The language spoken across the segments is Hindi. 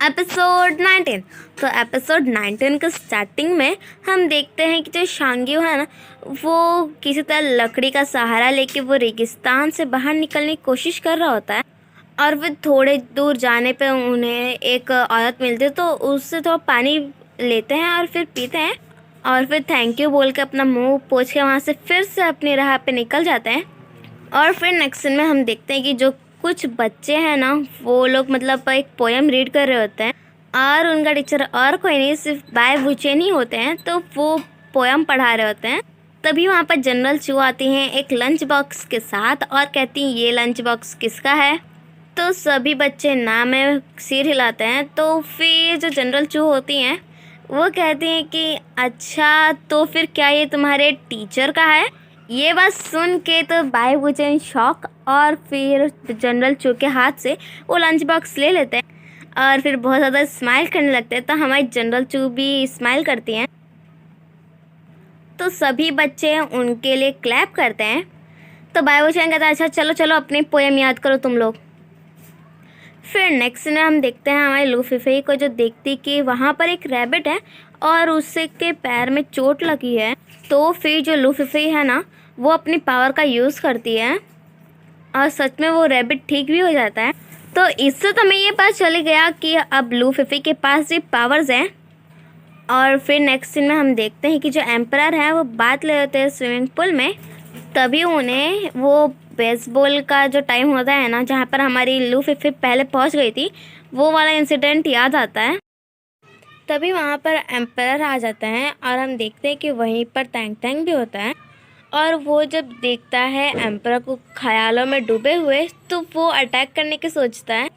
एपिसोड 19। तो एपिसोड 19 के स्टार्टिंग में हम देखते हैं कि जो शांग्यू है ना, वो किसी तरह लकड़ी का सहारा लेके वो रेगिस्तान से बाहर निकलने की कोशिश कर रहा होता है। और फिर थोड़े दूर जाने पे उन्हें एक औरत मिलती है, तो उससे थोड़ा पानी लेते हैं और फिर पीते हैं और फिर थैंक यू बोल के अपना मुंह पोंछ के वहाँ से फिर से अपनी राह पे निकल जाते हैं। और फिर नेक्स्ट सीन में हम देखते हैं कि जो कुछ बच्चे हैं ना, वो लोग मतलब एक पोएम रीड कर रहे होते हैं और उनका टीचर और कोई नहीं सिर्फ बाय वुचेन ही होते हैं, तो वो पोएम पढ़ा रहे होते हैं। तभी वहाँ पर जनरल चू आती हैं एक लंच बॉक्स के साथ और कहती हैं ये लंच बॉक्स किसका है। तो सभी बच्चे ना में सिर हिलाते हैं। तो फिर जो जनरल चू होती हैं वो कहती हैं कि अच्छा, तो फिर क्या ये तुम्हारे टीचर का है। ये बात सुन के तो बाय वुचेन शॉक और फिर जनरल चू के हाथ से वो लंच बॉक्स ले लेते हैं और फिर बहुत ज़्यादा स्माइल करने लगते हैं। तो हमारी जनरल चू भी स्माइल करती हैं, तो सभी बच्चे उनके लिए क्लैप करते हैं। तो बाय वुचेन कहता है अच्छा चलो चलो अपनी पोएम याद करो तुम लोग। फिर नेक्स्ट में हम देखते हैं हमारे लूफी को, जो देखती कि वहाँ पर एक रैबिट है और उससे के पैर में चोट लगी है। तो फिर जो लूफी है ना, वो अपनी पावर का यूज़ करती है और सच में वो रैबिट ठीक भी हो जाता है। तो इससे तो हमें ये पता चल गया कि अब लूफी के पास भी पावर्स हैं। और फिर नेक्स्ट सीन में हम देखते हैं कि जो एम्परर है वो बात ले होते हैं स्विमिंग पूल में। तभी उन्हें वो बेसबॉल का जो टाइम होता है ना, जहाँ पर हमारी लूफी पहले पहुँच गई थी, वो वाला इंसिडेंट याद आता है। तभी वहाँ पर एम्परर आ जाता है और हम देखते हैं कि वहीं पर टैंग टैंग भी होता है। और वो जब देखता है एम्परर को ख्यालों में डूबे हुए, तो वो अटैक करने की सोचता है,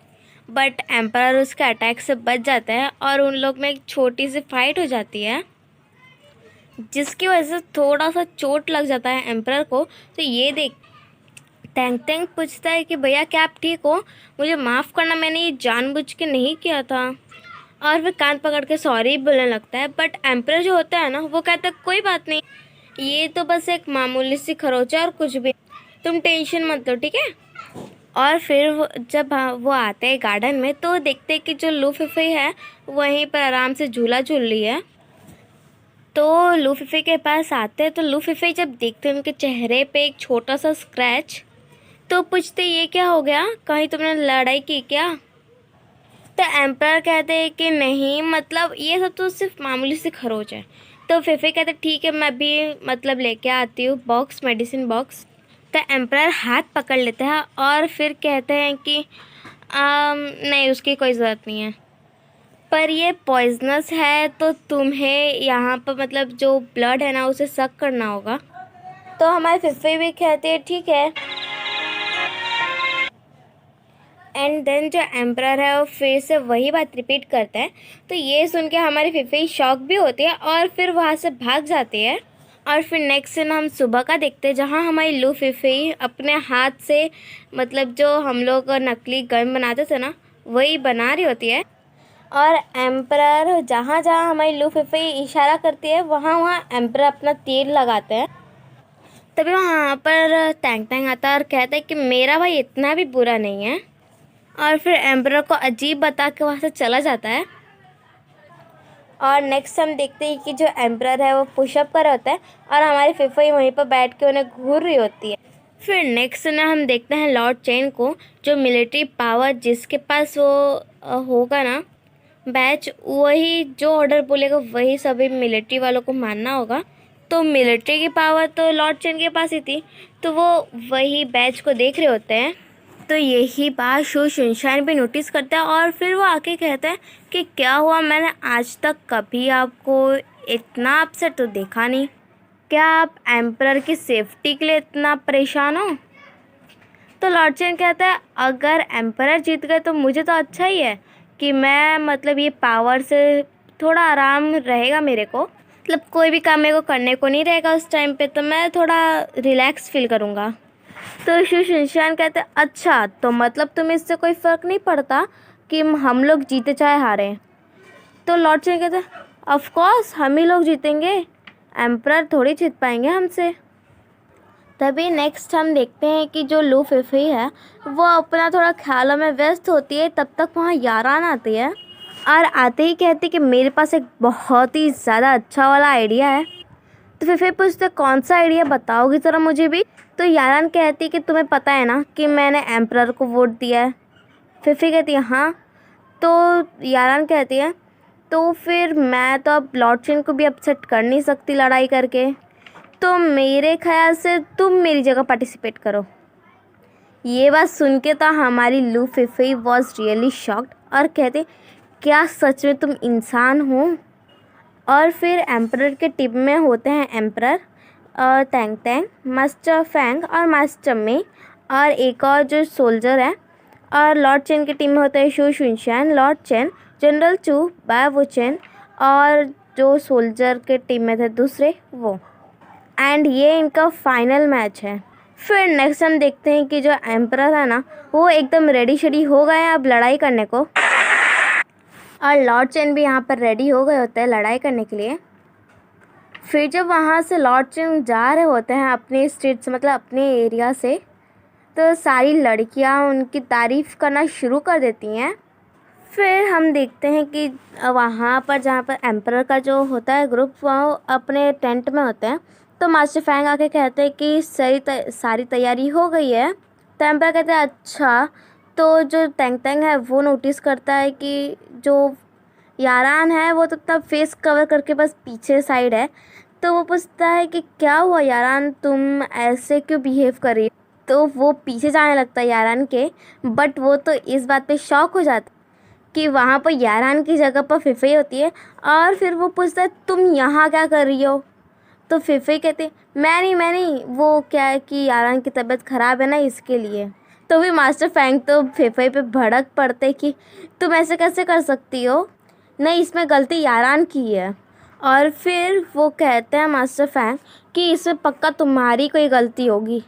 बट एम्परर उसके अटैक से बच जाता है और उन लोग में एक छोटी सी फाइट हो जाती है, जिसकी वजह से थोड़ा सा चोट लग जाता है एम्परर को। तो ये देख टैंग टैंग पूछता है कि भैया क्या आप ठीक हो, मुझे माफ़ करना, मैंने ये जानबूझ के नहीं किया था। और फिर कान पकड़ के सॉरी बोलने लगता है, बट एम्परर जो होता है ना, वो कहता है कोई बात नहीं, ये तो बस एक मामूली सी खरोच है और कुछ भी, तुम टेंशन मत लो, ठीक है। और फिर जब वो आते हैं गार्डन में, तो देखते हैं कि जो लूफी है वहीं पर आराम से झूला झूल रही है। तो लूफी के पास आते हैं, तो लूफी जब देखते हैं उनके चेहरे पे एक छोटा सा स्क्रैच, तो पूछते ये क्या हो गया, कहीं तुमने लड़ाई की क्या। तो एम्परर कहते हैं कि नहीं, मतलब ये सब तो सिर्फ मामूली सी खरोच है। तो फिफी कहते ठीक है, मैं भी मतलब लेके आती हूँ बॉक्स, मेडिसिन बॉक्स। तो एम्परर हाथ पकड़ लेते हैं और फिर कहते हैं कि नहीं, उसकी कोई ज़रूरत नहीं है, पर ये पॉइजनस है, तो तुम्हें यहाँ पर मतलब जो ब्लड है ना उसे सक करना होगा। तो हमारे फिफी भी कहते हैं ठीक है। एंड देन जो एम्परर है वो फिर से वही बात रिपीट करता है। तो ये सुन के हमारी फिफी शॉक भी होती है और फिर वहाँ से भाग जाती है। और फिर नेक्स्ट सीन हम सुबह का देखते हैं, जहाँ हमारी लूफी अपने हाथ से मतलब जो हम लोग नकली गन बनाते थे ना, वही बना रही होती है। और एम्परर जहाँ जहाँ हमारी लूफी इशारा करती है, वहाँ वहाँ एम्परर अपना तीर लगाते हैं। तभी वहाँ पर टैंग टैंग आता है और कहता है कि मेरा भाई इतना भी बुरा नहीं है। और फिर एम्परर को अजीब बता के वहाँ से चला जाता है। और नेक्स्ट हम देखते हैं कि जो एम्परर है वो पुशअप कर रहा होता है और हमारी फिफी वहीं पर बैठ के उन्हें घूर रही होती है। फिर नेक्स्ट में हम देखते हैं लॉर्ड चेन को, जो मिलिट्री पावर जिसके पास वो होगा ना बैच, वही जो ऑर्डर बोलेगा वही सभी मिलिट्री वालों को मानना होगा। तो मिलिट्री की पावर तो लॉर्ड चेन के पास ही थी, तो वो वही बैच को देख रहे होते हैं। तो यही बात शू शुनशाइन भी नोटिस करता है और फिर वो आके कहता है कि क्या हुआ, मैंने आज तक कभी आपको इतना अपसेट तो देखा नहीं, क्या आप एम्परर की सेफ्टी के लिए इतना परेशान हो। तो लॉर्ड चेन कहता है अगर एम्परर जीत गए तो मुझे तो अच्छा ही है कि मैं मतलब ये पावर से थोड़ा आराम रहेगा मेरे को, मतलब कोई भी काम मेरे को करने को नहीं रहेगा उस टाइम पे, तो मैं थोड़ा रिलैक्स फील करूँगा। तो शू शुनशाइन कहते हैं अच्छा, तो मतलब तुम्हें इससे कोई फ़र्क नहीं पड़ता कि हम लोग जीते चाहे हारें। तो लॉर्ड चेन कहते हैं ऑफ कोर्स हम ही लोग जीतेंगे, एम्परर थोड़ी जीत पाएंगे हमसे। तभी नेक्स्ट हम देखते हैं कि जो लूफी है वो अपना थोड़ा ख्यालों में व्यस्त होती है, तब तक वहाँ यारान आती है और आते ही कहती कि मेरे पास एक बहुत ही ज़्यादा अच्छा वाला आइडिया है। तो फिर पूछते कौन सा आइडिया बताओगी ज़रा मुझे भी। तो यारान कहती कि तुम्हें पता है ना कि मैंने एम्परर को वोट दिया है। फिर कहती है हाँ। तो यारान कहती है तो फिर मैं तो अब लॉर्ड चेन को भी अपसेट कर नहीं सकती लड़ाई करके, तो मेरे ख्याल से तुम मेरी जगह पार्टिसिपेट करो। ये बात सुन के तो हमारी लू फिफी वॉज रियली शॉक्ड और कहते क्या सच में तुम इंसान हो। और फिर एम्परर के टीम में होते हैं एम्परर और तैंग तैंग, मास्टर फैंग और मास्टर में और एक और जो सोल्जर है। और लॉर्ड चेन की टीम में होते हैं शू शुनशैन, लॉर्ड चेन, जनरल चू, बाय वो चेन और जो सोल्जर के टीम में थे दूसरे वो। एंड ये इनका फाइनल मैच है। फिर नेक्स्ट हम देखते हैं कि जो एम्परर है ना वो एकदम रेडी शेडी हो गए हैं अब लड़ाई करने को, और लॉर्ड चेन भी यहाँ पर रेडी हो गए होते हैं लड़ाई करने के लिए। फिर जब वहाँ से लॉर्ड चेन जा रहे होते हैं अपने स्ट्रीट से, मतलब अपने एरिया से, तो सारी लड़कियाँ उनकी तारीफ़ करना शुरू कर देती हैं। फिर हम देखते हैं कि वहाँ पर जहाँ पर एम्परर का जो होता है ग्रुप वो अपने टेंट में होते हैं। तो मास्टर फैंग आके कहते हैं कि सारी तैयारी हो गई है। तो एम्परर कहते हैं अच्छा। तो जो तैंग तैंग है वो नोटिस करता है कि जो यारान है वो तो अपना फेस कवर करके बस पीछे साइड है। तो वो पूछता है कि क्या हुआ यारान, तुम ऐसे क्यों बिहेव कर रही हो। तो वो पीछे जाने लगता है यारान के, बट वो तो इस बात पे शॉक हो जाता कि वहाँ पर यारान की जगह पर फिफी होती है। और फिर वो पूछता है तुम यहाँ क्या कर रही हो। तो फिफी कहती मैं नहीं, वो क्या है कि यारान की तबीयत ख़राब है ना इसके लिए। तो भी मास्टर फैंग तो फिफी पे भड़क पड़ते कि तुम ऐसे कैसे कर सकती हो, नहीं इसमें गलती यारान की है। और फिर वो कहते हैं मास्टर फैंग कि इसमें पक्का तुम्हारी कोई गलती होगी।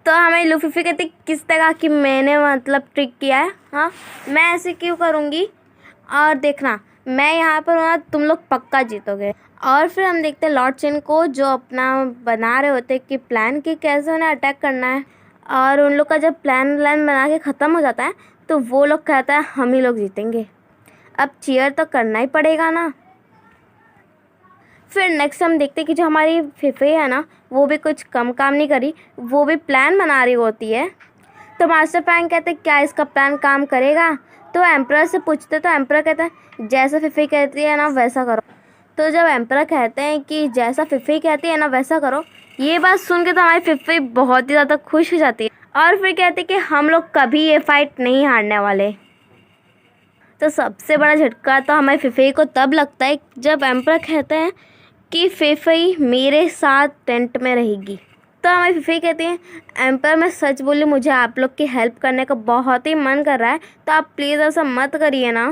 तो हमें लूफी कहती किस तरह की मैंने मतलब ट्रिक किया है, हाँ मैं ऐसे क्यों करूँगी, और देखना मैं यहाँ पर हूँ तुम लोग पक्का जीतोगे। और फिर हम देखते हैं लॉर्ड चेन को जो अपना बना रहे होते कि प्लान कि कैसे उन्हें अटैक करना है। और उन लोग का जब प्लान बना के ख़त्म हो जाता है तो वो लोग कहता है हम ही लोग जीतेंगे, अब चीयर तो करना ही पड़ेगा ना। फिर नेक्स्ट हम देखते हैं कि जो हमारी फिफी है ना वो भी कुछ कम काम नहीं करी, वो भी प्लान बना रही होती है। तो मास्टर फैंग कहते क्या इसका प्लान काम करेगा। तो एम्परर से पूछते तो एम्परर कहता है जैसा फिफी कहती है ना वैसा करो। तो जब एम्परर कहते हैं कि जैसा फिफी कहती है ना वैसा करो, ये बात सुन के तो हमारी फिफी बहुत ही ज़्यादा खुश हो जाती है और फिर कहती है कि हम लोग कभी ये फाइट नहीं हारने वाले। तो सबसे बड़ा झटका तो हमारी फिफी को तब लगता है जब एम्परर कहते हैं कि फिफी मेरे साथ टेंट में रहेगी। तो हमारी फिफी कहती है एम्पर मैं सच बोली मुझे आप लोग की हेल्प करने का बहुत ही मन कर रहा है, तो आप प्लीज़ ऐसा मत करिए ना।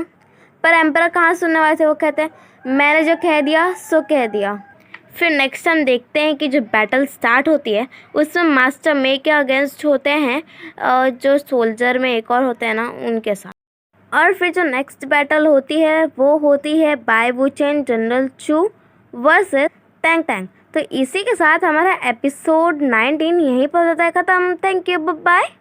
पर एम्पर कहाँ सुनने वाले थे, वो कहते हैं मैंने जो कह दिया सो कह दिया। फिर नेक्स्ट हम देखते हैं कि जो बैटल स्टार्ट होती है उसमें मास्टर मे के अगेंस्ट होते हैं जो सोल्जर में एक और होते हैं ना उनके साथ। और फिर जो नेक्स्ट बैटल होती है वो होती है बाय वू चेन जनरल चू वर्सेस तैंग तैंग। तो इसी के साथ हमारा एपिसोड 19 यहीं पर होता है ख़त्म। Thank you, bye.